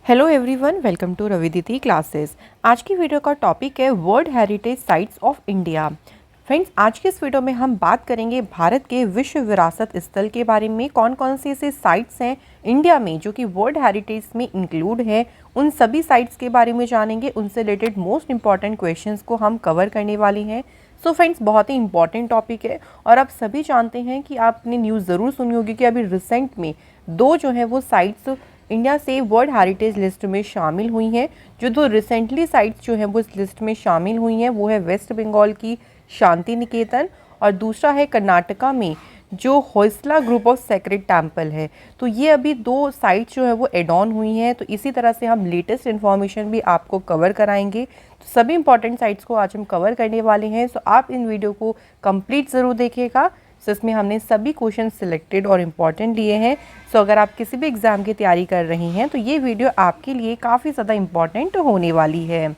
Hello everyone, welcome to रविदिति classes. आज की वीडियो का टॉपिक है world heritage sites of India. Friends, आज के इस वीडियो में हम बात करेंगे भारत के विश्व विरासत स्थल के बारे में। कौन कौन से ऐसे साइट्स हैं इंडिया में जो कि वर्ल्ड हेरिटेज में इंक्लूड है, उन सभी साइट्स के बारे में जानेंगे। उनसे रिलेटेड मोस्ट इंपॉर्टेंट क्वेश्चंस को हम कवर करने वाले हैं। सो फ्रेंड्स, बहुत ही इंपॉर्टेंट टॉपिक है और आप सभी जानते हैं कि आपने न्यूज़ ज़रूर सुनी होगी कि अभी रिसेंट में दो जो है वो साइट्स इंडिया से वर्ल्ड हेरिटेज लिस्ट में शामिल हुई हैं। जो दो रिसेंटली साइट्स जो हैं वो इस लिस्ट में शामिल हुई हैं वो है वेस्ट बंगाल की शांति निकेतन और दूसरा है कर्नाटका में जो Hoysala group of sacred temple है। तो ये अभी दो साइट्स जो है वो एड ऑन हुई हैं। तो इसी तरह से हम लेटेस्ट इन्फॉर्मेशन भी आपको कवर कराएंगे। तो सभी इंपॉर्टेंट साइट्स को आज हम कवर करने वाले हैं। सो आप इन वीडियो को कंप्लीट ज़रूर देखिएगा। सो इसमें हमने सभी क्वेश्चन सिलेक्टेड और इम्पॉर्टेंट लिए हैं। सो अगर आप किसी भी एग्ज़ाम की तैयारी कर रही हैं तो ये वीडियो आपके लिए काफ़ी ज़्यादा इम्पॉर्टेंट होने वाली है।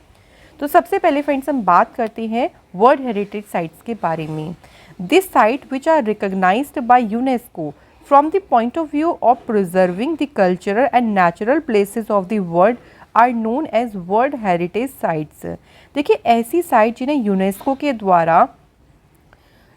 तो सबसे पहले फ्रेंड्स हम बात करते हैं वर्ल्ड हेरिटेज साइट्स के बारे में। This site which are recognised by UNESCO from the point of view of preserving the cultural and natural places of the world are known as world heritage sites. देखिए, ऐसी site जिन्हें UNESCO के द्वारा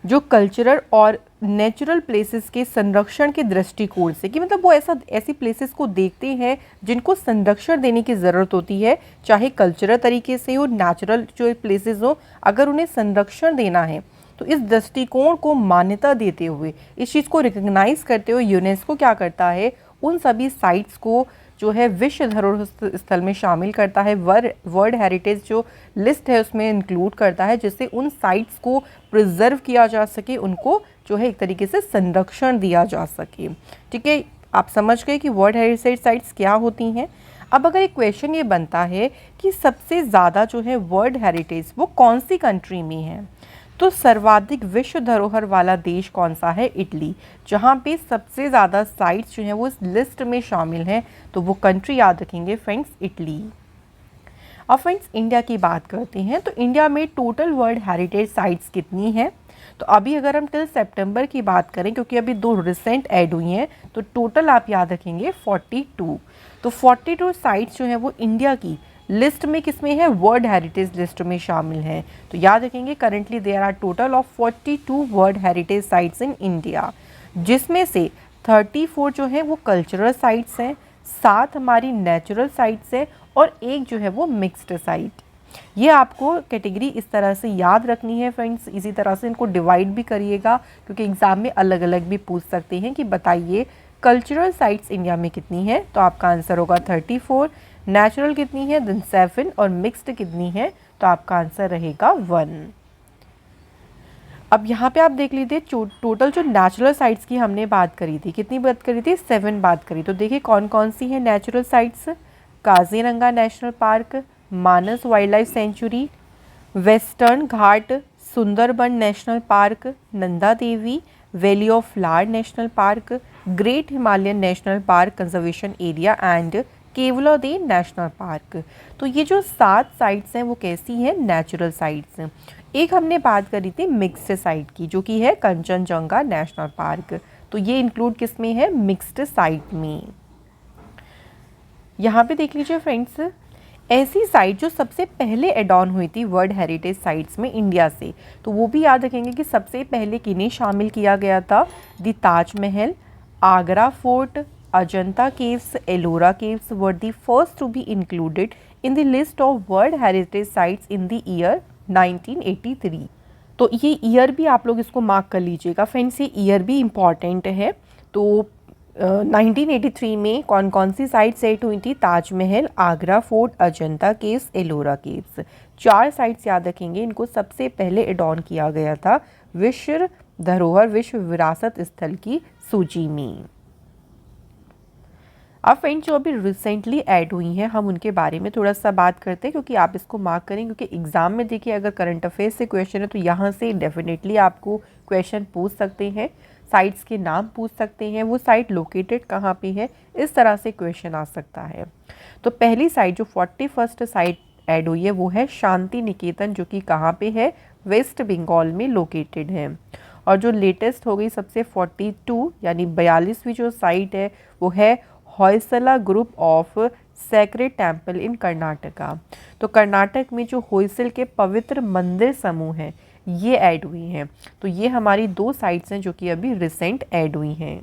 जो cultural और natural places के संरक्षण के दृष्टिकोण से, कि मतलब वो ऐसी प्लेसेस को देखते हैं जिनको संरक्षण देने की ज़रूरत होती है, चाहे कल्चरल तरीके से हो, नेचुरल जो प्लेसेस हो, अगर उन्हें संरक्षण देना है तो इस दृष्टिकोण को मान्यता देते हुए, इस चीज़ को रिकग्नाइज करते हुए यूनेस्को क्या करता है, उन सभी साइट्स को जो है विश्व धरोहर स्थल में शामिल करता है। वर्ल्ड हेरिटेज जो लिस्ट है उसमें इंक्लूड करता है, जिससे उन साइट्स को प्रिजर्व किया जा सके, उनको जो है एक तरीके से संरक्षण दिया जा सके। ठीक है, आप समझ गए कि वर्ल्ड हेरिटेज साइट्स क्या होती हैं। अब अगर एक क्वेश्चन ये बनता है कि सबसे ज़्यादा जो है वर्ल्ड हेरिटेज वो कौन सी कंट्री में है, तो सर्वाधिक विश्व धरोहर वाला देश कौन सा है? इटली। जहाँ पे सबसे ज़्यादा साइट्स जो हैं वो इस लिस्ट में शामिल हैं, तो वो कंट्री याद रखेंगे फ्रेंड्स, इटली। अब फ्रेंड्स, इंडिया की बात करते हैं। तो इंडिया में टोटल वर्ल्ड हेरिटेज साइट्स कितनी हैं? तो अभी अगर हम टिल सितंबर की बात करें, क्योंकि अभी दो रिसेंट ऐड हुई हैं, तो टोटल आप याद रखेंगे 42। तो 42 साइट्स जो हैं वो इंडिया की लिस्ट में किसमें है? वर्ल्ड हेरिटेज लिस्ट में शामिल हैं। तो याद रखेंगे currently there are total of 42 world heritage sites in India, जिसमें से 34 जो है वो कल्चरल साइट्स हैं, 7 हमारी नेचुरल साइट्स हैं और एक जो है वो मिक्स्ड साइट। ये आपको कैटेगरी इस तरह से याद रखनी है फ्रेंड्स। इसी तरह से इनको डिवाइड भी करिएगा, क्योंकि एग्जाम में अलग अलग भी पूछ सकते हैं कि बताइए कल्चरल साइट्स इंडिया में कितनी है, तो आपका आंसर होगा 34। नेचुरल कितनी है? देन 7। और मिक्स्ड कितनी है? तो आपका आंसर रहेगा 1। अब यहाँ पे आप देख लीजिए टोटल जो नेचुरल साइट्स की हमने बात करी थी, कितनी बात करी थी? 7 बात करी। तो देखिए कौन कौन सी है natural sites. Kaziranga national park, Manas wild life sanctuary, western Ghat Sundarban national park, Nanda Devi, valley of flower national park, great Himalayan National park conservation area and Keoladeo national park. तो ये जो 7 साइट्स हैं वो कैसी हैं? नेचुरल साइट्स हैं। एक हमने बात करी थी मिक्स्ड साइट की, जो कि है कंचनजंगा नेशनल पार्क। तो ये इंक्लूड किस में है? मिक्स्ड साइट में। यहाँ पे देख लीजिए फ्रेंड्स, ऐसी साइट जो सबसे पहले एड ऑन हुई थी वर्ल्ड हेरिटेज साइट्स में इंडिया से, तो वो भी याद रखेंगे कि सबसे पहले किन्हें शामिल किया गया था? The Taj Mahal, Agra fort, Ajanta caves, Ellora caves were the first to be included in the list of world heritage sites in the year 1983। तो ये ईयर भी आप लोग इसको मार्क कर लीजिएगा फ्रेंड्स, ये ईयर भी इम्पॉर्टेंट है। तो 1983 में कौन कौन सी साइट सेट हुई थी? Taj Mahal, Agra fort, Ajanta caves, Ellora caves. 4 sites याद रखेंगे, इनको सबसे पहले एड ऑन किया गया था विश्व धरोहर, विश्व विरासत स्थल की सूची में। अब फ्रेंड्स, जो अभी रिसेंटली ऐड हुई हैं हम उनके बारे में थोड़ा सा बात करते हैं, क्योंकि आप इसको मार्क करें, क्योंकि एग्जाम में देखिए अगर करंट अफेयर्स से क्वेश्चन है तो यहाँ से डेफिनेटली आपको क्वेश्चन पूछ सकते हैं, साइट्स के नाम पूछ सकते हैं, वो साइट लोकेटेड कहाँ पे है, इस तरह से क्वेश्चन आ सकता है। तो पहली साइट जो 41st साइट ऐड हुई है वो है शांति निकेतन, जो कि कहाँ पे है? वेस्ट बंगाल में लोकेटेड है। और जो लेटेस्ट हो गई सबसे 42 यानी 42वीं जो साइट है वो है Hoysala group of sacred temple in Karnataka. तो कर्नाटक में जो होयसल के पवित्र मंदिर समूह हैं ये ऐड हुई हैं। तो ये हमारी 2 साइट्स हैं जो कि अभी रिसेंट ऐड हुई हैं।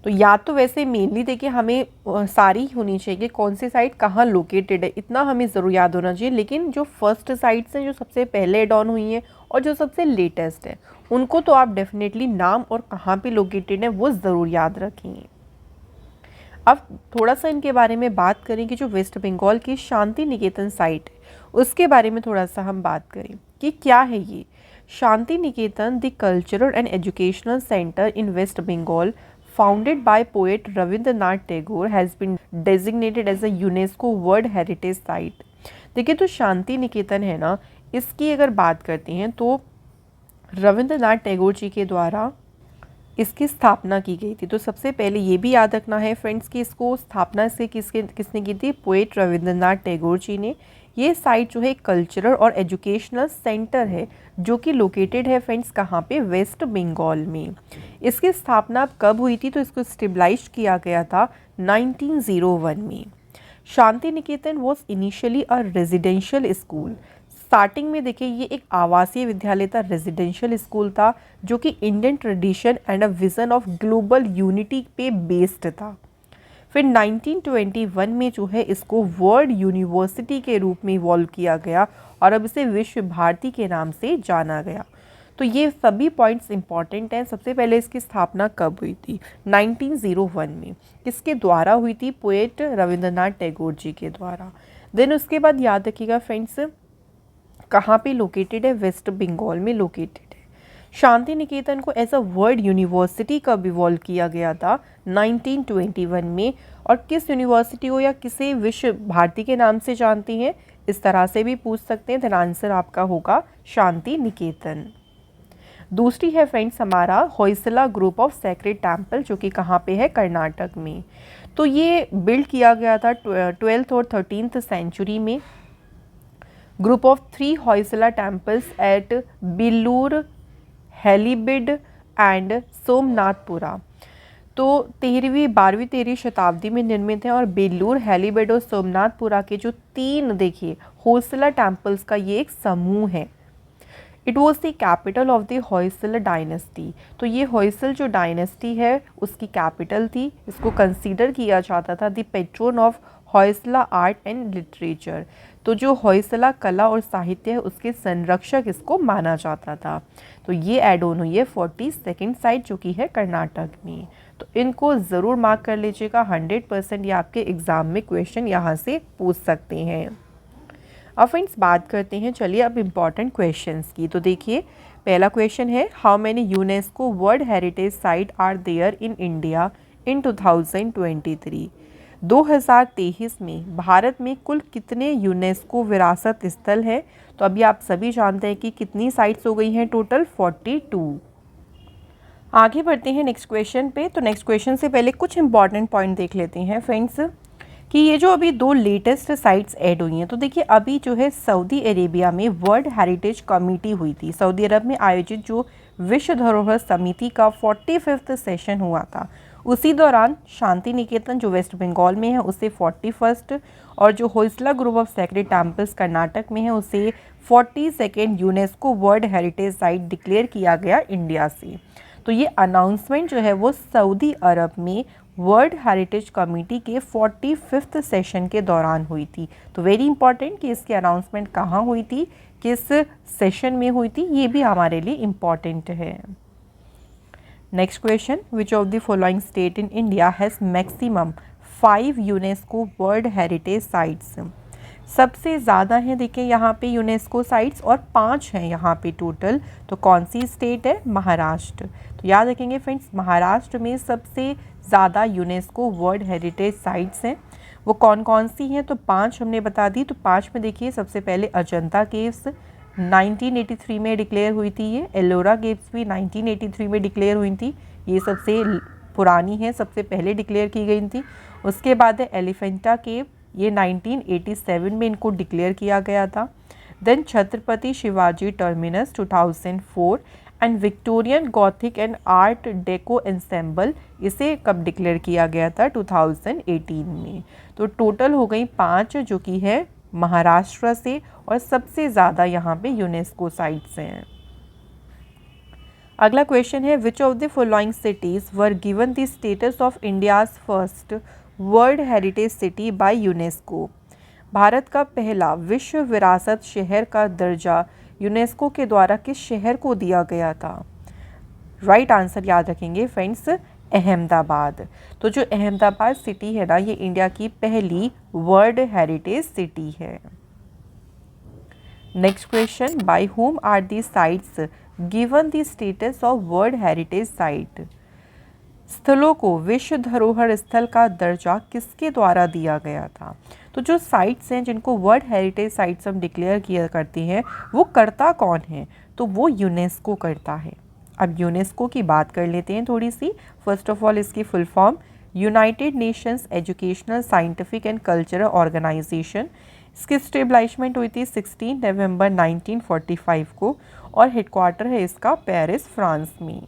तो या तो वैसे मेनली देखिए हमें सारी होनी चाहिए कि कौन सी साइट कहाँ लोकेटेड है, इतना हमें ज़रूर याद होना चाहिए। लेकिन जो फर्स्ट साइट्स हैं जो सबसे पहले एड ऑन हुई हैं और जो सबसे लेटेस्ट है उनको तो आप डेफिनेटली नाम और कहाँ पे लोकेटेड है वो ज़रूर याद रखेंगे। अब थोड़ा सा इनके बारे में बात करें कि जो वेस्ट बंगाल की शांति निकेतन साइट है उसके बारे में थोड़ा सा हम बात करें कि क्या है ये। Shanti Niketan the cultural and educational centre in west Bengal founded by poet Rabindranath Tagore has been designated as a UNESCO World Heritage Site। देखिए तो शांति निकेतन है ना, इसकी अगर बात करते हैं तो रविंद्रनाथ टैगोर जी के द्वारा इसकी स्थापना की गई थी। तो सबसे पहले ये भी याद रखना है फ्रेंड्स कि इसको स्थापना से किसने की थी, पोएट रविंद्रनाथ टैगोर जी ने। ये साइट जो है कल्चरल और एजुकेशनल सेंटर है जो कि लोकेटेड है फ्रेंड्स कहाँ पे, वेस्ट बंगाल में। इसकी स्थापना कब हुई थी, तो इसको स्टेबलाइज किया गया था 1901 में। Shanti Niketan was initially a residential school. Starting में देखिए ये एक आवासीय विद्यालय था, रेजिडेंशियल स्कूल था जो कि Indian tradition and a vision of global unity पे बेस्ड था। फिर 1921 में जो है इसको वर्ल्ड यूनिवर्सिटी के रूप में इवॉल्व किया गया और अब इसे विश्व भारती के नाम से जाना गया। तो ये सभी पॉइंट्स इंपॉर्टेंट हैं। सबसे पहले इसकी स्थापना कब हुई थी, 1901 में। किसके द्वारा हुई थी, पोएट रविंद्रनाथ टैगोर जी के द्वारा। देन उसके बाद याद रखिएगा फ्रेंड्स कहाँ पे लोकेटेड है, वेस्ट बंगाल में लोकेटेड है। शांति निकेतन को एज अ वर्ल्ड यूनिवर्सिटी कब इवॉल्व किया गया था, 1921 में। और किस यूनिवर्सिटी को या किसे विश्व भारती के नाम से जानती हैं, इस तरह से भी पूछ सकते हैं। तो आंसर आपका होगा शांति निकेतन। दूसरी है फ्रेंड्स हमारा Hoysala group of sacred temple जो कि कहाँ पे है, कर्नाटक में। तो ये बिल्ड किया गया था 12th और 13th सेंचुरी में। Group of 3 Hoysala temples at Belur, Halebid and Somanathapura. तो 13वीं शताब्दी में निर्मित है और बेलूर, हेलीबिड और सोमनाथपुरा के जो 3 देखिए होयसला टेम्पल्स का ये एक समूह है। It was the capital of the Hoysala dynasty. तो ये होयसल जो डायनेस्टी है उसकी कैपिटल थी। इसको कंसीडर किया जाता था the Patreon of Hoysala art and literature. तो जो होयसला कला और साहित्य है उसके संरक्षक इसको माना जाता था। तो ये ऐड ऑन हुई है 42nd साइट जो कि है कर्नाटक में। तो इनको ज़रूर मार्क कर लीजिएगा, 100% ये आपके एग्ज़ाम में क्वेश्चन यहाँ से पूछ सकते हैं। अब फ्रेंड्स बात करते हैं, चलिए अब इम्पॉर्टेंट क्वेश्चंस की। तो देखिए पहला क्वेश्चन है, how many UNESCO world heritage site are there in India in 2023। 2023 में भारत में कुल कितने यूनेस्को विरासत स्थल हैं। तो अभी आप सभी जानते हैं कि कितनी साइट्स हो गई हैं, टोटल 42। आगे बढ़ते हैं नेक्स्ट क्वेश्चन पे। तो नेक्स्ट क्वेश्चन से पहले कुछ इंपॉर्टेंट पॉइंट देख लेते हैं फ्रेंड्स कि ये जो अभी 2 लेटेस्ट साइट्स ऐड हुई हैं। तो देखिए अभी जो है सऊदी अरेबिया में वर्ल्ड हेरिटेज कमेटी हुई थी। सऊदी अरब में आयोजित जो विश्व धरोहर समिति का 45वां सेशन हुआ था, उसी दौरान शांति निकेतन जो वेस्ट बंगाल में है उसे 41st और जो Hoysala group of sacred temples Karnataka में है उसे 42nd UNESCO world heritage site declare किया गया इंडिया से। तो ये अनाउंसमेंट जो है वो सऊदी अरब में वर्ल्ड हेरिटेज कमेटी के 45वां सेशन के दौरान हुई थी। तो वेरी इंपॉर्टेंट कि इसकी अनाउंसमेंट कहाँ हुई थी, किस सेशन में हुई थी, ये भी हमारे लिए इम्पॉर्टेंट है। Next question, which of the following state in India has maximum 5 UNESCO world heritage sites. सबसे ज़्यादा हैं देखिए यहाँ पे यूनेस्को साइट्स और 5 हैं यहाँ पे टोटल। तो कौन सी स्टेट है, महाराष्ट्र। तो याद रखेंगे फ्रेंड्स महाराष्ट्र में सबसे ज़्यादा यूनेस्को वर्ल्ड हेरिटेज साइट्स हैं। वो कौन कौन सी हैं, तो 5 हमने बता दी। तो 5 में देखिए सबसे पहले अजंता केव्स 1983 में डिक्लेयर हुई थी। ये एलोरा केव्स भी 1983 में डिक्लेयर हुई थी। ये सबसे पुरानी है, सबसे पहले डिक्लेयर की गई थी। उसके बाद है एलिफेंटा केव, ये 1987 में इनको डिक्लेयर किया गया था। Then Chhatrapati Shivaji Terminus 2004 and Victorian Gothic and art deco ensemble, इसे कब डिक्लेयर किया गया था? 2018 में। तो टोटल हो गई 5 जो कि है महाराष्ट्र से, और सबसे ज़्यादा यहाँ पे यूनेस्को साइट्स हैं। अगला क्वेश्चन है which of the following cities were given the status of India's first world heritage city by UNESCO. Bharat का पहला विश्व विरासत शहर का दर्जा यूनेस्को के द्वारा किस शहर को दिया गया था? राइट आंसर याद रखेंगे फ्रेंड्स, अहमदाबाद। तो जो अहमदाबाद सिटी है ना, ये इंडिया की पहली वर्ल्ड हेरिटेज सिटी है। Next question, by whom are the sites given the status of world heritage site. स्थलों को विश्व धरोहर स्थल का दर्जा किसके द्वारा दिया गया था? तो जो साइट्स हैं जिनको वर्ल्ड हेरिटेज साइट्स हम डिक्लेयर किया करते हैं, वो करता कौन है? तो वो यूनेस्को करता है। अब यूनेस्को की बात कर लेते हैं थोड़ी सी। फर्स्ट ऑफ ऑल इसकी full form United Nations Educational Scientific and Cultural Organization. इसकी स्टेबलाइजमेंट हुई थी 16 नवंबर 1945 को, और हेडक्वार्टर है इसका पेरिस, फ्रांस में।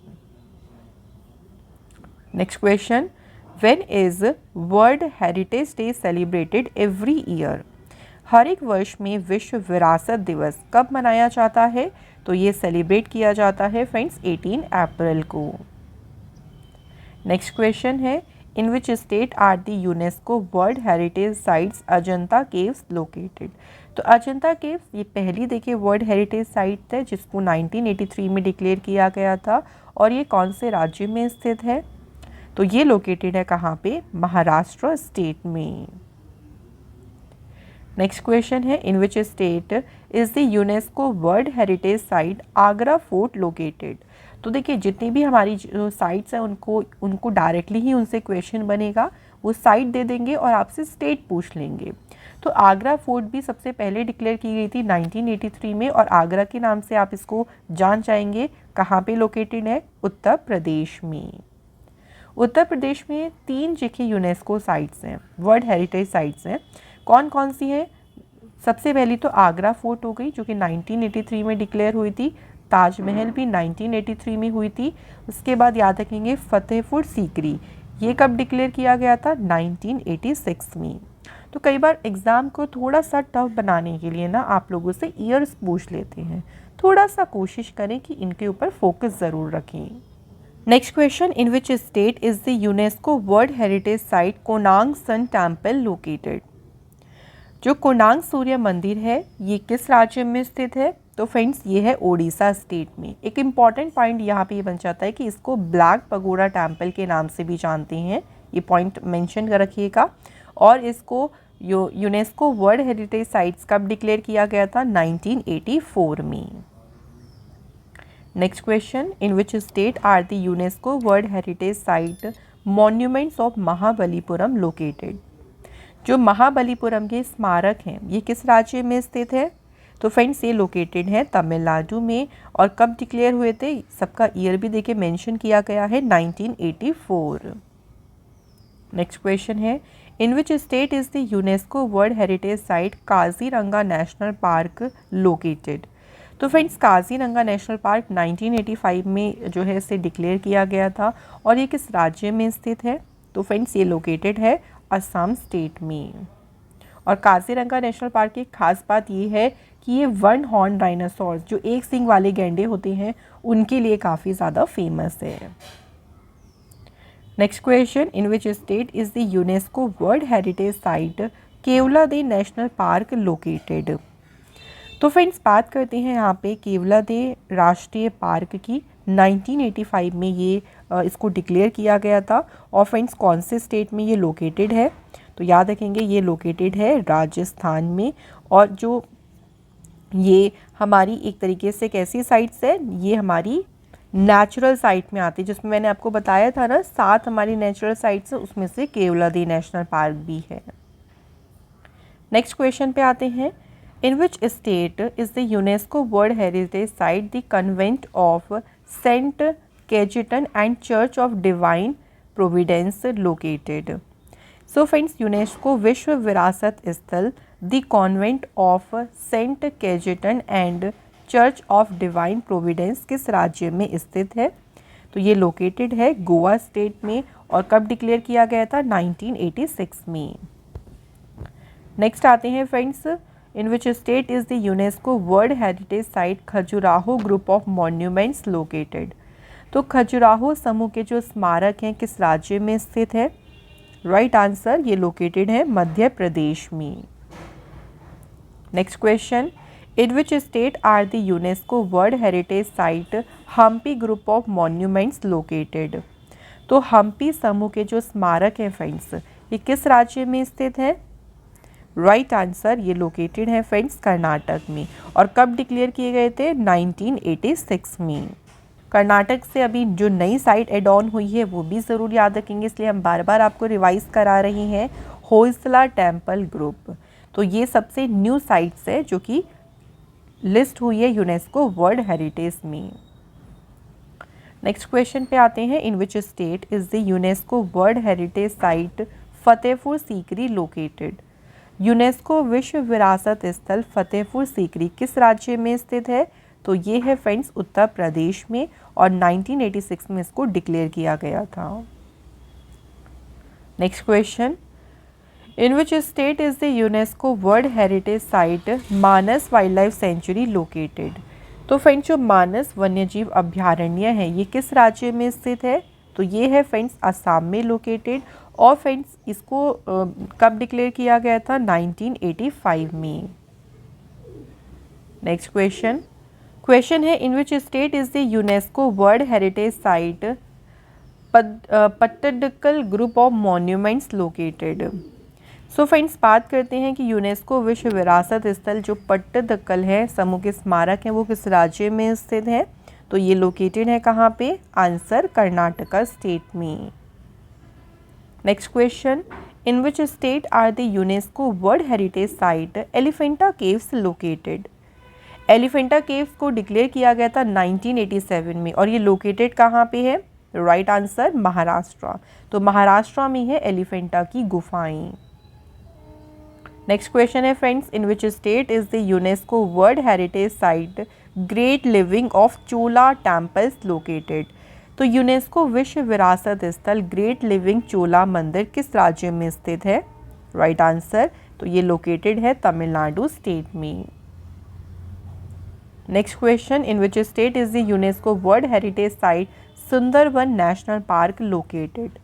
Next question, when is world heritage day celebrated every year. हर एक वर्ष में विश्व विरासत दिवस कब मनाया जाता है? तो ये सेलिब्रेट किया जाता है फ्रेंड्स 18 अप्रैल को। नेक्स्ट क्वेश्चन है in which state are the UNESCO world heritage sites Ajanta caves located. तो अजंता केव्स ये पहली देखिए वर्ल्ड हेरिटेज साइट है जिसको 1983 में डिक्लेयर किया गया था, और ये कौन से राज्य में स्थित है? तो ये लोकेटेड है कहाँ पे? महाराष्ट्र स्टेट में। नेक्स्ट क्वेश्चन है in which state is the UNESCO world heritage site Agra fort located. तो देखिए जितनी भी हमारी जो साइट्स हैं उनको डायरेक्टली ही उनसे क्वेश्चन बनेगा, वो साइट दे देंगे और आपसे स्टेट पूछ लेंगे। तो आगरा फोर्ट भी सबसे पहले डिक्लेयर की गई थी 1983 में, और आगरा के नाम से आप इसको जान जाएंगे। कहाँ पे लोकेटेड है? उत्तर प्रदेश में। उत्तर प्रदेश में 3 जिके यूनेस्को साइट्स हैं, वर्ल्ड हेरिटेज साइट्स हैं। कौन कौन सी हैं? सबसे पहली तो आगरा फोर्ट हो गई जो कि 1983 में डिक्लेयर हुई थी। ताजमहल भी 1983 में हुई थी। उसके बाद याद रखेंगे फतेहपुर सीकरी, ये कब डिक्लेयर किया गया था? 1986 में। तो कई बार एग्ज़ाम को थोड़ा सा टफ बनाने के लिए ना आप लोगों से ईयर्स पूछ लेते हैं, थोड़ा सा कोशिश करें कि इनके ऊपर फोकस ज़रूर रखें। Next question, in which state is the UNESCO world heritage site Konark sun temple located. जो कोनांग सूर्य मंदिर है ये किस राज्य में स्थित है? तो फ्रेंड्स ये है ओडिशा स्टेट में। एक इम्पॉर्टेंट पॉइंट यहाँ पे ये बन जाता है कि इसको ब्लैक पगोडा टेम्पल के नाम से भी जानते हैं, ये पॉइंट मेंशन कर रखिएगा। और इसको यूनेस्को वर्ल्ड हेरिटेज साइट्स कब डिक्लेयर किया गया था? 1984 में। Next question, in which state are the UNESCO world heritage site monuments of Mahabalipuram located. जो महाबलीपुरम के स्मारक हैं ये किस राज्य में स्थित है? तो फ्रेंड्स ये लोकेटेड है तमिलनाडु में। और कब डिक्लेयर हुए थे? सबका ईयर भी देखिए मेंशन किया गया है 1984। नेक्स्ट क्वेश्चन है in which state is the UNESCO world heritage site Kaziranga national park located. तो फ्रेंड्स काजीरंगा नेशनल पार्क 1985 में जो है इसे डिक्लेयर किया गया था, और ये किस राज्य में स्थित है? तो फ्रेंड्स ये लोकेटेड है असम स्टेट में। और काजीरंगा नेशनल पार्क की खास बात ये है कि ये वन हॉर्न डायनासोर जो एक सींग वाले गैंडे होते हैं उनके लिए काफ़ी ज़्यादा फेमस है। Next question, in which state is the UNESCO world heritage site Keoladeo national park located. तो फ्रेंड्स बात करते हैं यहाँ पे केवलादेव राष्ट्रीय पार्क की। 1985 में ये इसको डिक्लेयर किया गया था। और फ्रेंड्स कौन से स्टेट में ये लोकेटेड है? तो याद रखेंगे ये लोकेटेड है राजस्थान में। और जो ये हमारी एक तरीके से कैसी साइट्स है, ये हमारी नेचुरल साइट में आती है, जिसमें मैंने आपको बताया था ना 7 हमारी नेचुरल साइट्स है, उसमें से केवलादेव नेशनल पार्क भी है। नेक्स्ट क्वेश्चन पे आते हैं, in which state is the UNESCO world heritage site the convent of saint Cajetan and church of divine providence located. So friends UNESCO विश्व विरासत स्थल the convent of saint Cajetan and church of divine providence किस राज्य में स्थित है? तो ये लोकेटेड है गोवा स्टेट में और कब डिक्लेयर किया गया था? 1986 में। नेक्स्ट आते हैं friends, in which state is the UNESCO world heritage site Khajuraho group of monuments located? तो खजुराहो समूह के जो स्मारक हैं किस राज्य में स्थित है? राइट आंसर, ये लोकेटेड है मध्य प्रदेश में। Next question, in which state are the UNESCO world heritage site Hampi group of monuments located? तो हम्पी समूह के जो स्मारक हैं फ्रेंड्स, ये किस राज्य में स्थित है? राइट आंसर, ये लोकेटेड है फ्रेंड्स कर्नाटक में। और कब डिक्लेयर किए गए थे? 1986 में। कर्नाटक से अभी जो नई साइट एड ऑन हुई है वो भी ज़रूर याद रखेंगे, इसलिए हम बार बार आपको रिवाइज करा रहे हैं। होयसला टेम्पल ग्रुप, तो ये सबसे न्यू साइट्स है जो कि लिस्ट हुई है यूनेस्को वर्ल्ड हेरिटेज में। नेक्स्ट क्वेश्चन पे आते हैं, in which state is the UNESCO world heritage site Fatehpur Sikri located? UNESCO विश्व विरासत स्थल फतेहपुर सीकरी किस राज्य में स्थित है? तो ये है फ्रेंड्स उत्तर प्रदेश में और 1986 में इसको डिक्लेयर किया गया था। Next question, in which state is the UNESCO world heritage site Manas wild life sanctuary located? तो फ्रेंड्स जो मानस वन्यजीव अभ्यारण्य है ये किस राज्य में स्थित है? तो ये है फ्रेंड्स असम में लोकेटेड और फ्रेंड्स इसको कब डिक्लेयर किया गया था? 1985 में। नेक्स्ट क्वेश्चन है, in which state is the UNESCO world heritage site Pattadakal group of monuments located? So friends बात करते हैं कि यूनेस्को विश्व विरासत स्थल जो पट्टदकल है समूह के स्मारक हैं वो किस राज्य में स्थित है? तो ये लोकेटेड है कहाँ पे? आंसर, कर्नाटका स्टेट में। Next question, in which state are the UNESCO world heritage site Elephanta caves located? Elephanta caves को डिक्लेयर किया गया था 1987 में और ये लोकेटेड कहाँ पे है? Right answer, Maharashtra. तो महाराष्ट्र में है एलिफेंटा की गुफाएं। नेक्स्ट क्वेश्चन है friends, in which state is the UNESCO world heritage site great living of Chola temples located? तो यूनेस्को विश्व विरासत स्थल ग्रेट लिविंग चोला मंदिर किस राज्य में स्थित है? राइट आंसर, तो ये लोकेटेड है तमिलनाडु स्टेट में। Next question, in which state is the UNESCO world heritage site Sundarban national park located?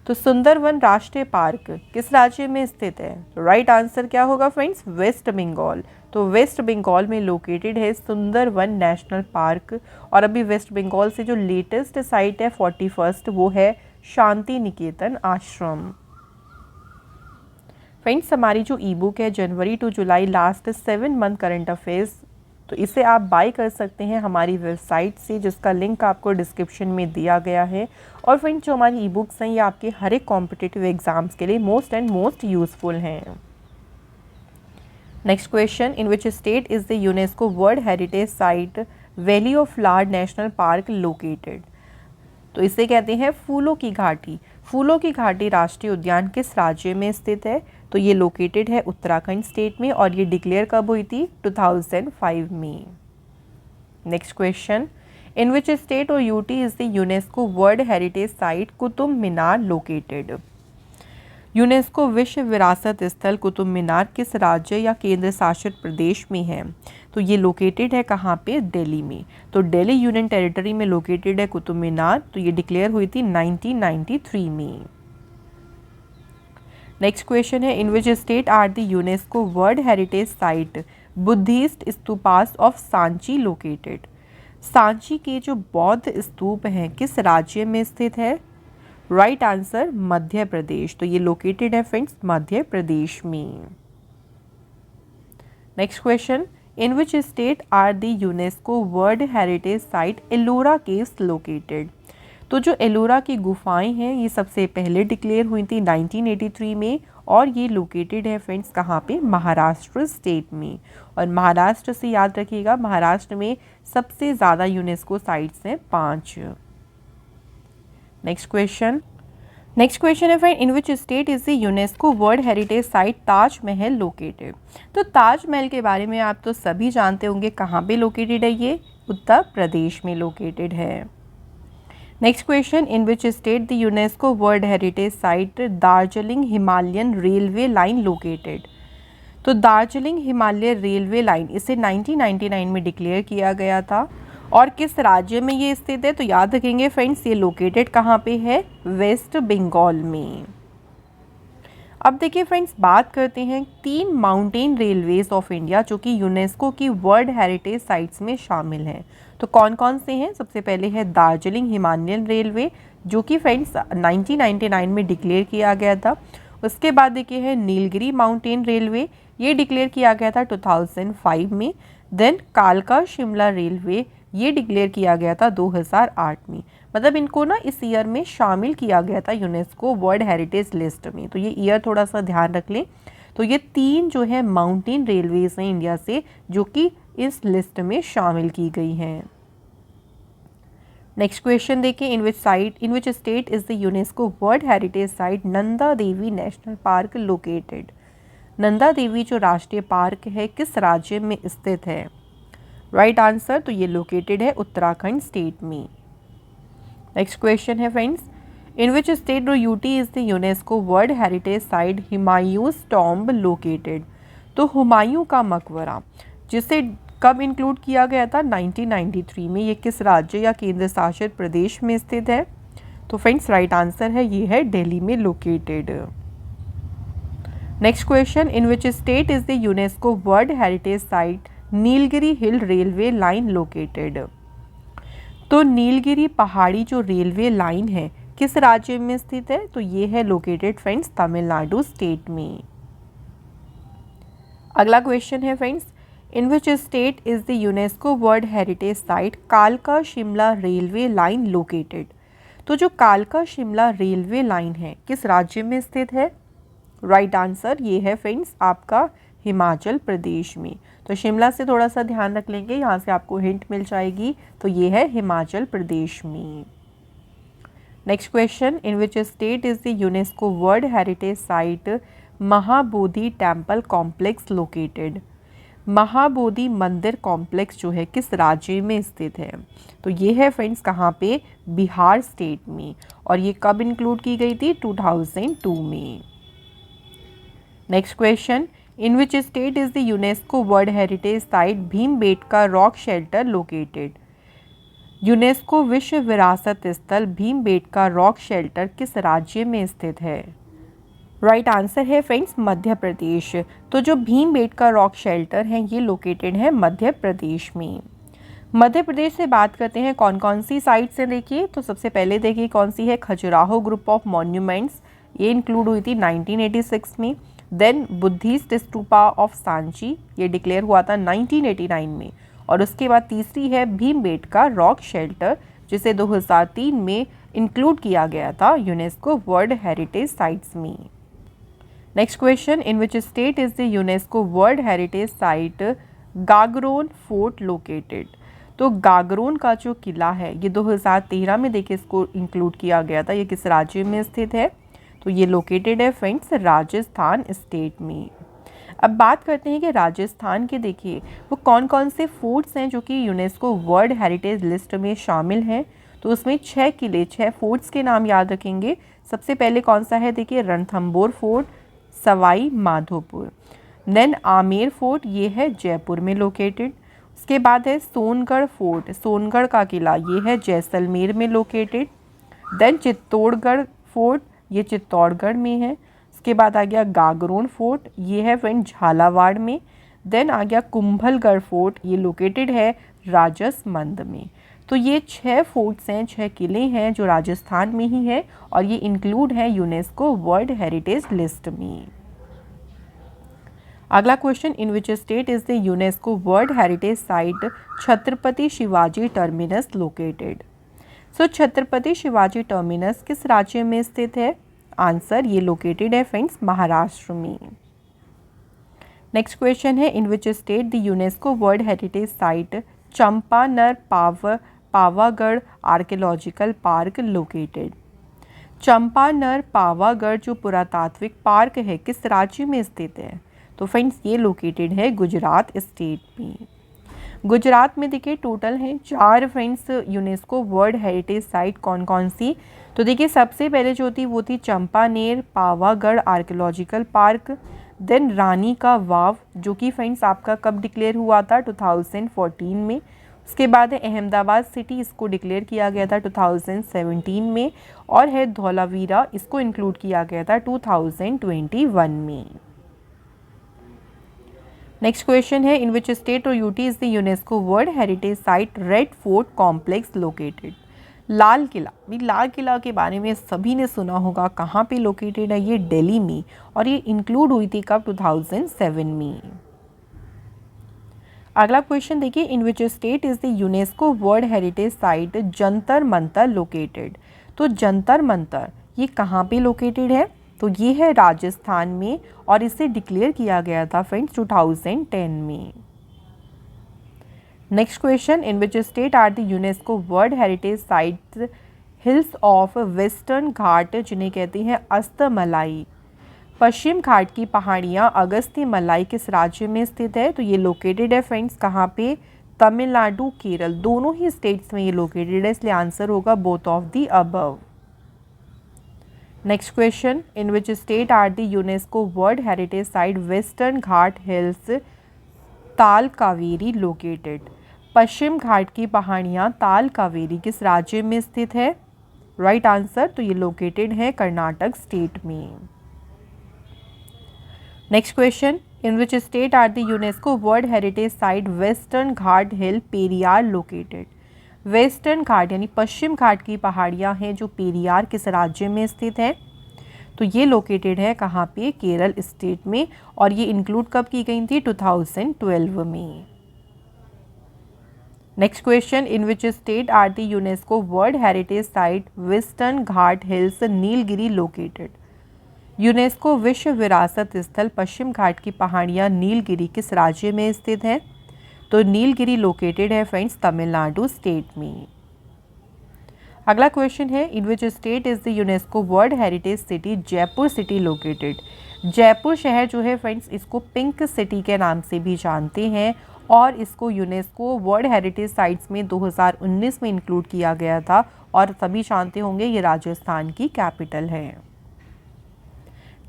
तो सुंदरवन राष्ट्रीय पार्क किस राज्य में स्थित है? राइट आंसर क्या होगा फ्रेंड्स? वेस्ट बंगाल। तो वेस्ट बंगाल में लोकेटेड है सुंदरवन नेशनल पार्क। और अभी वेस्ट बंगाल से जो लेटेस्ट साइट है 41 वो है शांति निकेतन आश्रम। फ्रेंड्स हमारी जो ई बुक है January to July last 7 month current affairs, तो इसे आप बाय कर सकते हैं हमारी वेबसाइट से जिसका लिंक आपको डिस्क्रिप्शन में दिया गया है। और फ्रेंड्स जो हमारी ई बुक्स हैं ये आपके हर एक कॉम्पिटिटिव एग्जाम्स के लिए मोस्ट यूज़फुल हैं। Next question, in which state is the UNESCO world heritage site valley of flower national park located? तो इसे कहते हैं फूलों की घाटी। फूलों की घाटी राष्ट्रीय उद्यान किस राज्य में स्थित है? तो ये लोकेटेड है उत्तराखंड स्टेट में और ये डिक्लेयर कब हुई थी? 2005 में। Next question, in which state और UT is the UNESCO world heritage site Qutub Minar located? UNESCO विश्व विरासत स्थल कुतुब मीनार किस राज्य या केंद्र शासित प्रदेश में है? तो ये लोकेटेड है कहाँ पे? दिल्ली में। तो दिल्ली यूनियन टेरिटरी में लोकेटेड है कुतुब मीनार। तो ये डिक्लेयर हुई थी 1993 में। नेक्स्ट क्वेश्चन है, in which state are the UNESCO world heritage site Buddhist stupas of Sanchi located? Sanchi के जो बौद्ध स्तूप हैं किस राज्य में स्थित है? Right answer, Madhya Pradesh. तो ये लोकेटेड है फ्रेंड्स मध्य प्रदेश में। Next question, in which state are the UNESCO world heritage site Ellora caves located? तो जो एलोरा की गुफाएं हैं ये सबसे पहले डिक्लेयर हुई थी 1983 में और ये लोकेटेड है फ्रेंड्स कहाँ पे? महाराष्ट्र स्टेट में। और महाराष्ट्र से याद रखिएगा महाराष्ट्र में सबसे ज़्यादा यूनेस्को साइट्स हैं 5। नेक्स्ट क्वेश्चन, नेक्स्ट क्वेश्चन है friend, in which state is the UNESCO world heritage site Taj Mahal located. तो ताजमहल के बारे में आप तो सभी जानते होंगे, कहाँ पे लोकेटेड है ये? उत्तर प्रदेश में लोकेटेड है। Next question, in which state the UNESCO world heritage site Darjeeling Himalayan railway line located. तो दार्जिलिंग हिमालय रेलवे लाइन इसे 1999 में डिक्लेयर किया गया था और किस राज्य में ये स्थित है? तो याद रखेंगे फ्रेंड्स, ये लोकेटेड कहाँ पे है? वेस्ट बंगाल में। अब देखिए फ्रेंड्स, बात करते हैं 3 माउंटेन रेलवेज ऑफ इंडिया जो कि यूनेस्को की वर्ल्ड हेरिटेज साइट्स में शामिल हैं। तो कौन कौन से हैं? सबसे पहले है दार्जिलिंग हिमालयन रेलवे जो कि फ्रेंड्स 1999 में डिक्लेयर किया गया था। उसके बाद देखिए है नीलगिरी माउंटेन रेलवे, ये डिक्लेयर किया गया था 2005 में। देन कालका शिमला रेलवे, ये डिक्लेयर किया गया था 2008 में। मतलब इनको ना इस ईयर में शामिल किया गया था यूनेस्को वर्ल्ड हेरिटेज लिस्ट में, तो ये ईयर थोड़ा सा ध्यान रख लें। तो ये 3 जो है माउंटेन रेलवेज हैं इंडिया से जो कि इस लिस्ट में शामिल की गई हैं। नेक्स्ट क्वेश्चन देखिए, in which state is the UNESCO world heritage site Nanda Devi national park located. Nanda Devi जो राष्ट्रीय पार्क है किस राज्य में स्थित है? राइट आंसर, तो ये लोकेटेड है उत्तराखंड स्टेट में। नेक्स्ट क्वेश्चन है friends, in which state do UT is the UNESCO world heritage site Humayun's tomb located. तो हुमायूं का मकबरा जिसे कब इंक्लूड किया गया था? 1993 में। ये किस राज्य या केंद्र शासित प्रदेश में स्थित है? तो फ्रेंड्स राइट आंसर है ये है दिल्ली में located. Next question, in which state is the UNESCO world heritage site Nilgiri hill railway line located. तो नीलगिरी पहाड़ी जो रेलवे लाइन है किस राज्य में स्थित है? तो ये है लोकेटेड फ्रेंड्स तमिलनाडु स्टेट में। अगला क्वेश्चन है friends, in which state is the UNESCO world heritage site कालका शिमला रेलवे लाइन लोकेटेड। तो जो कालका शिमला रेलवे लाइन है किस राज्य में स्थित है? राइट आंसर ये है फ्रेंड्स आपका हिमाचल प्रदेश में। तो शिमला से थोड़ा सा ध्यान रख लेंगे, यहाँ से आपको हिंट मिल जाएगी। तो ये है हिमाचल प्रदेश में। Next question, in which state is the UNESCO world heritage site Mahabodhi temple complex located. Mahabodhi मंदिर कॉम्प्लेक्स जो है किस राज्य में स्थित है? तो ये है फ्रेंड्स कहाँ पे? बिहार स्टेट में। और ये कब इंक्लूड की गई थी? 2002 में। Next question, in which state is the UNESCO world heritage site Bhimbetka rock shelter located. UNESCO विश्व विरासत स्थल भीमबेटका रॉक शेल्टर किस राज्य में स्थित है? राइट आंसर है फ्रेंड्स मध्य प्रदेश। तो जो भीमबेटका रॉक शेल्टर है ये लोकेटेड है मध्य प्रदेश में। मध्य प्रदेश से बात करते हैं कौन कौन सी साइट्स हैं देखिए। तो सबसे पहले देखिए कौन सी है, खजुराहो ग्रुप ऑफ मॉन्यूमेंट्स, ये इंक्लूड हुई थी 1986 में। Then Buddhist stupa of Sanchi, ये डिक्लेयर हुआ था 1989 में। और उसके बाद तीसरी है भीमबेटका रॉक शेल्टर जिसे 2003 में इंक्लूड किया गया था यूनेस्को वर्ल्ड हेरिटेज साइट्स में। Next question, in which state is the UNESCO world heritage site Gagron fort located. तो गागरोन का जो किला है ये 2013 में देखिए इसको इंक्लूड किया गया था, ये किस राज्य में स्थित है? तो ये लोकेटेड है फ्रेंड्स राजस्थान स्टेट में। अब बात करते हैं कि राजस्थान के देखिए वो कौन कौन से फोर्ट्स हैं जो कि यूनेस्को वर्ल्ड हेरिटेज लिस्ट में शामिल हैं। तो उसमें 6 किले 6 फोर्ट्स के नाम याद रखेंगे। सबसे पहले कौन सा है देखिए, Ranthambore fort Sawai Madhopur. Then Amer fort, ये है जयपुर में लोकेटेड। उसके बाद है सोनगढ़ फोर्ट, सोनगढ़ का किला ये है जैसलमेर में लोकेटेड। देन चित्तौड़गढ़ फोर्ट, ये चित्तौड़गढ़ में है। उसके बाद आ गया गागरोन फोर्ट, ये है फ्रेंड झालावाड़ में। देन आ गया कुंभलगढ़ फोर्ट, ये लोकेटेड है राजसमंद में। तो ये 6 फोर्ट्स हैं 6 किले हैं जो राजस्थान में ही है और ये इंक्लूड है यूनेस्को वर्ल्ड हेरिटेज लिस्ट में। अगला question, in which state is the UNESCO world heritage site Chhatrapati Shivaji terminus located. So Chhatrapati Shivaji terminus किस राज्य में स्थित है? आंसर ये लोकेटेड है फ्रेंड्स महाराष्ट्र में। नेक्स्ट क्वेश्चन है, in which state the UNESCO world heritage site Champaner Pavagadh archaeological park located. Champaner Pavagadh जो पुरातात्विक पार्क है किस राज्य में स्थित है? तो फ्रेंड्स ये लोकेटेड है गुजरात स्टेट में। गुजरात में देखिए टोटल है 4 friends UNESCO world heritage site. कौन कौन सी? तो देखिए सबसे पहले जो थी वो थी Champaner Pavagadh archaeological park, then Rani का वाव जो कि फ्रेंड्स आपका कब डिक्लेयर हुआ था? 2014 में। उसके बाद है अहमदाबाद सिटी, इसको डिक्लेयर किया गया था 2017 में। और है धौलावीरा, इसको इंक्लूड किया गया था 2021 में। नेक्स्ट क्वेश्चन है इन विच स्टेट और UT is the UNESCO world heritage site red fort complex located? Lal Qila, भी लाल किला के बारे में सभी ने सुना होगा। कहाँ पे लोकेटेड है? ये दिल्ली में, और ये इंक्लूड हुई थी कब? 2007 में। अगला क्वेश्चन देखिए in which state is the UNESCO world heritage site Jantar Mantar located? तो जंतर मंतर ये कहाँ पे लोकेटेड है? तो ये है राजस्थान में, और इसे डिक्लेयर किया गया था फ्रेंड्स 2010 में। Next question in which state are the UNESCO world heritage sites hills of western Ghat जिन्हें कहते हैं अस्तमलाई? पश्चिम घाट की पहाड़ियाँ अगस्त्य मलाई किस राज्य में स्थित है? तो ये लोकेटेड है फ्रेंड्स कहाँ पे? तमिलनाडु केरल, दोनों ही स्टेट्स में ये लोकेटेड है, इसलिए आंसर होगा both of the above. Next question in which state are the UNESCO world heritage site western Ghat hills Tala Kaveri located? पश्चिम घाट की पहाड़ियाँ ताल कावेरी किस राज्य में स्थित है? राइट आंसर, तो ये लोकेटेड है कर्नाटक स्टेट में। Next question in which state are the UNESCO world heritage site western Ghat hill Periyar located? Western Ghat यानी पश्चिम घाट की पहाड़ियाँ हैं जो पेरियार किस राज्य में स्थित है? तो ये लोकेटेड है कहाँ पे? केरल स्टेट में, और ये इंक्लूड कब की गई थी? 2012 में। Next question in which state are the UNESCO world heritage site western Ghat hills Nilgiri located? UNESCO विश्व विरासत स्थल पश्चिम घाट की पहाड़ियाँ नीलगिरी किस राज्य में स्थित है? तो नीलगिरी लोकेटेड है फ्रेंड्स तमिलनाडु स्टेट में। अगला क्वेश्चन है in which state is the UNESCO world heritage city Jaipur city located? Jaipur शहर जो है फ्रेंड्स इसको पिंक सिटी के नाम से भी जानते हैं, और इसको यूनेस्को वर्ल्ड हेरिटेज साइट्स में 2019 में इंक्लूड किया गया था, और सभी जानते होंगे ये राजस्थान की कैपिटल है।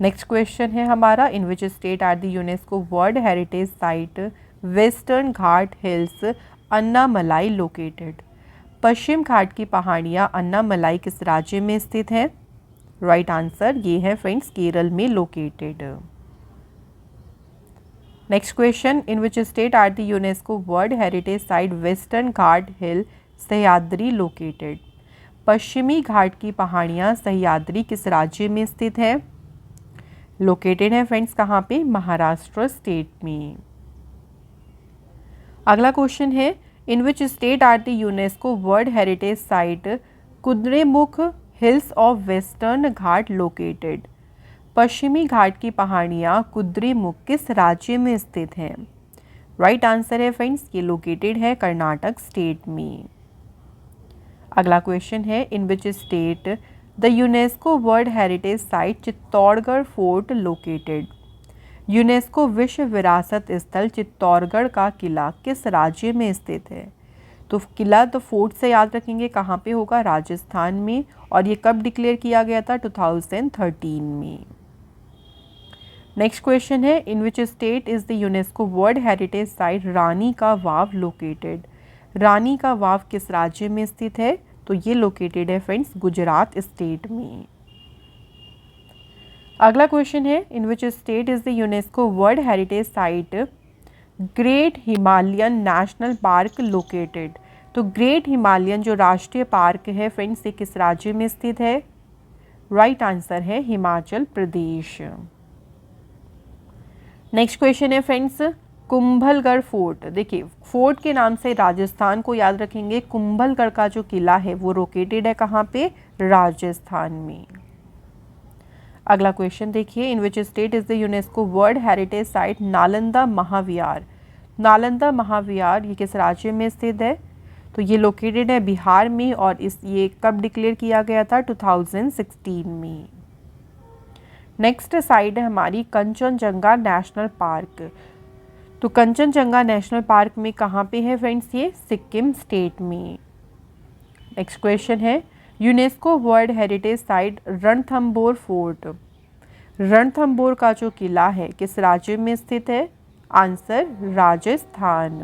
नेक्स्ट क्वेश्चन है हमारा in which state are the UNESCO world heritage site western Ghat hills Annamalai located? पश्चिम घाट की पहाड़ियाँ अन्नामलाई किस राज्य में स्थित है? राइट आंसर ये है फ्रेंड्स केरल में located. Next question in which state are the UNESCO world heritage site western Ghat hill Sahyadri located? पश्चिमी घाट की पहाड़ियाँ सह्याद्री किस राज्य में स्थित है? लोकेटेड है फ्रेंड्स कहाँ पे? महाराष्ट्र स्टेट में। अगला क्वेश्चन है in which state are the UNESCO world heritage site Kudremukh hills of western Ghat located? पश्चिमी घाट की पहाड़ियाँ कुद्रेमुख किस राज्य में स्थित हैं? राइट आंसर है फ्रेंड्स ये लोकेटेड है कर्नाटक स्टेट में। अगला क्वेश्चन है in which state the UNESCO world heritage site Chittorgarh fort located? UNESCO विश्व विरासत स्थल चित्तौड़गढ़ का किला किस राज्य में स्थित है? तो किला तो फोर्ट से याद रखेंगे कहाँ पे होगा? राजस्थान में, और ये कब डिक्लेयर किया गया था? 2013 में। नेक्स्ट क्वेश्चन है in which state is the UNESCO world heritage site Rani का वाव लोकेटेड? रानी का वाव किस राज्य में स्थित है? तो ये लोकेटेड है फ्रेंड्स गुजरात स्टेट में। अगला क्वेश्चन है in which state is the UNESCO world heritage site Great Himalayan National park located? तो ग्रेट हिमालयन जो राष्ट्रीय पार्क है फ्रेंड्स ये किस राज्य में स्थित है? राइट आंसर है हिमाचल प्रदेश। नेक्स्ट क्वेश्चन है फ्रेंड्स कुंभलगढ़ फोर्ट। देखिए फोर्ट के नाम से राजस्थान को याद रखेंगे, कुंभलगढ़ का जो किला है वो लोकेटेड है कहाँ पे? राजस्थान में। अगला क्वेश्चन देखिए in which state is the UNESCO world heritage site Nalanda Mahavihara? Nalanda Mahavihara ये किस राज्य में स्थित है? तो ये लोकेटेड है बिहार में और ये कब डिक्लेयर किया गया था? 2016 में। नेक्स्ट साइट है हमारी कंचनजंगा नेशनल पार्क। तो कंचनजंगा नेशनल पार्क में कहाँ पे है फ्रेंड्स? ये सिक्किम स्टेट में। नेक्स्ट क्वेश्चन है UNESCO world heritage site Ranthambore fort. Ranthambore का जो किला है किस राज्य में स्थित है? आंसर राजस्थान।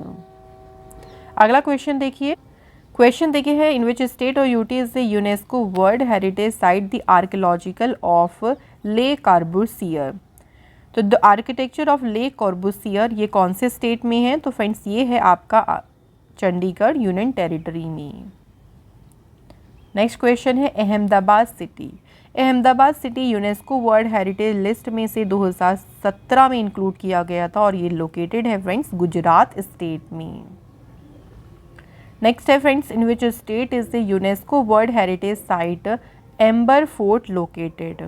अगला क्वेश्चन देखिए है इन विच स्टेट और UT is the UNESCO world heritage site the archaeological of ले कॉर्बूसियर। तो द आर्किटेक्चर ऑफ ले कॉर्बूसियर ये कौन से स्टेट में है? तो फ्रेंड्स ये है आपका चंडीगढ़ यूनियन टेरिटरी में। नेक्स्ट क्वेश्चन है Ahmedabad city. Ahmedabad city UNESCO world heritage list में से 2017 में इंक्लूड किया गया था और ये लोकेटेड है फ्रेंड्स गुजरात स्टेट में। नेक्स्ट है friends in which state is the UNESCO world heritage site amber fort located.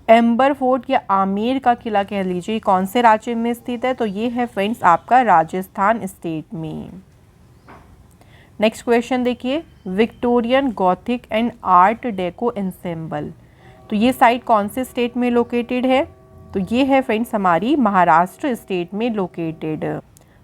Amber fort या आमेर का किला कह लीजिए कौन से राज्य में स्थित है? तो ये है फ्रेंड्स आपका राजस्थान स्टेट में। नेक्स्ट क्वेश्चन देखिए Victorian Gothic and art deco ensemble. तो ये साइट कौन से स्टेट में लोकेटेड है? तो ये है फ्रेंड्स हमारी महाराष्ट्र स्टेट में लोकेटेड।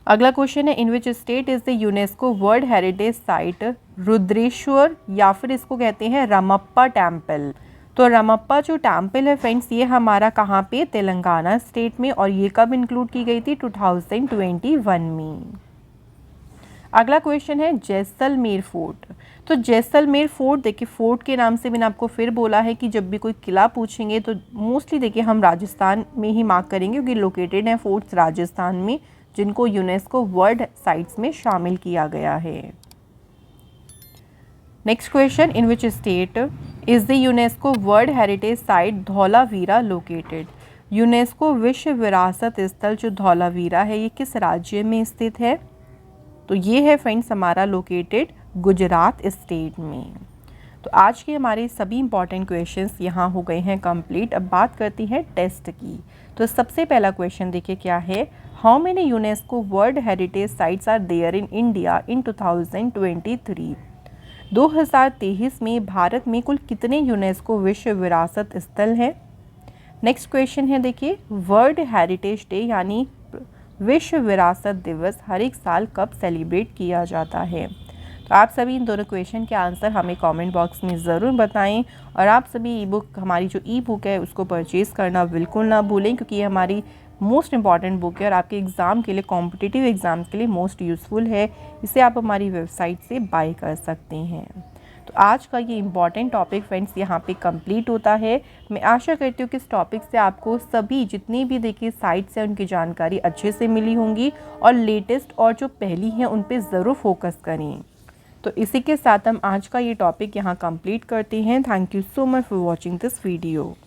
अगला क्वेश्चन है in which state is the UNESCO world heritage site Rudreshwar या फिर इसको कहते हैं रमप्पा टेम्पल। तो रमप्पा जो टेम्पल है फ्रेंड्स ये हमारा कहाँ पे? तेलंगाना स्टेट में और ये कब इंक्लूड की गई थी? 2021 में। अगला क्वेश्चन है जैसलमेर फोर्ट। तो जैसलमेर फोर्ट देखिए फोर्ट के नाम से मैंने आपको फिर बोला है कि जब भी कोई किला पूछेंगे तो मोस्टली देखिए हम राजस्थान में ही मार्क करेंगे क्योंकि लोकेटेड हैं फोर्ट्स राजस्थान में जिनको यूनेस्को वर्ल्ड साइट्स में शामिल किया गया है। Next question in which state is the UNESCO world heritage site Dholavira located. UNESCO विश्व विरासत स्थल जो धौलावीरा है ये किस राज्य में स्थित है? तो ये है फ्रेंड्स हमारा लोकेटेड गुजरात स्टेट में। तो आज के हमारे सभी इंपॉर्टेंट क्वेश्चंस यहाँ हो गए हैं कंप्लीट। अब बात करती हैं टेस्ट की। तो सबसे पहला क्वेश्चन देखिए क्या है, how many UNESCO world heritage sites are there in India in 2023। 2023 में भारत में कुल कितने यूनेस्को विश्व विरासत स्थल हैं? नेक्स्ट क्वेश्चन है देखिए वर्ल्ड हेरिटेज डे यानी विश्व विरासत दिवस हर एक साल कब सेलिब्रेट किया जाता है? तो आप सभी इन दोनों क्वेश्चन के आंसर हमें कमेंट बॉक्स में ज़रूर बताएं और आप सभी ई बुक हमारी जो ई बुक है उसको परचेज़ करना बिल्कुल ना भूलें क्योंकि ये हमारी मोस्ट इंपॉर्टेंट बुक है और आपके एग्ज़ाम के लिए कॉम्पिटिटिव एग्ज़ाम के लिए मोस्ट यूज़फुल है। इसे आप हमारी वेबसाइट से बाय कर सकते हैं। तो आज का ये इम्पॉर्टेंट टॉपिक फ्रेंड्स यहाँ पे कंप्लीट होता है। मैं आशा करती हूँ कि इस टॉपिक से आपको सभी जितनी भी देखिए साइट्स हैं उनकी जानकारी अच्छे से मिली होंगी और लेटेस्ट और जो पहली हैं उन पे ज़रूर फोकस करें। तो इसी के साथ हम आज का ये टॉपिक यहाँ कंप्लीट करते हैं। Thank you so much for watching this video.